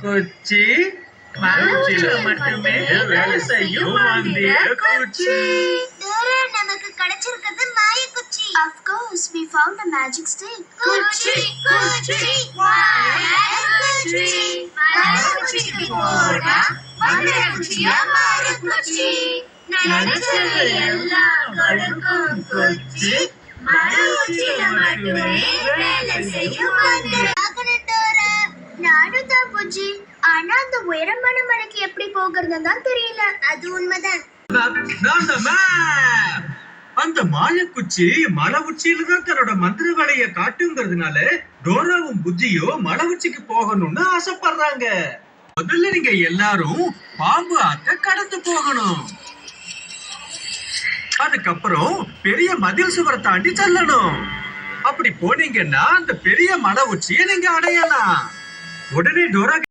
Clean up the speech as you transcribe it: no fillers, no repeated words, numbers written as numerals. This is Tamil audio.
குச்சி மரவுச்சியில மட்டுமே வேலை செய்யும் மந்திர குச்சி. நமக்கு கிடைச்சிருக்கிறது மாய குச்சி. Of course, we found a magic stick. குச்சி குச்சி மாய குச்சி. மரவுச்சிக்கு போடா மந்திர குச்சியா மாய குச்சி. நினைச்சது எல்லாம் கொடுக்கும் குச்சி. மரவுச்சியில மட்டுமே வேலை செய்யும் மந்திர. நானும் தான் புஜ்ஜி. ஆனா அந்த உயரமான மலைக்கு எப்படி போகிறதுன்னு தான் தெரியல. அது உண்மைதான். அந்த மாயக்குச்சி மலை உச்சியில தான் தன்னோட மந்திர வேலைய காட்டுங்கிறதுனால டோராவும் புஜ்ஜியும் மலை உச்சிக்கு போகணும்னு ஆசைப்படுறாங்க. முதல்ல நீங்க எல்லாரும் பாம்பு ஆத்த கடந்து போகணும். அதுக்கப்புறம் பெரிய மதில் சுவரை தாண்டி செல்லணும். அப்படி போனீங்கன்னா அந்த பெரிய மலை உச்சியை நீங்க அடையலாம். உடனே டோரா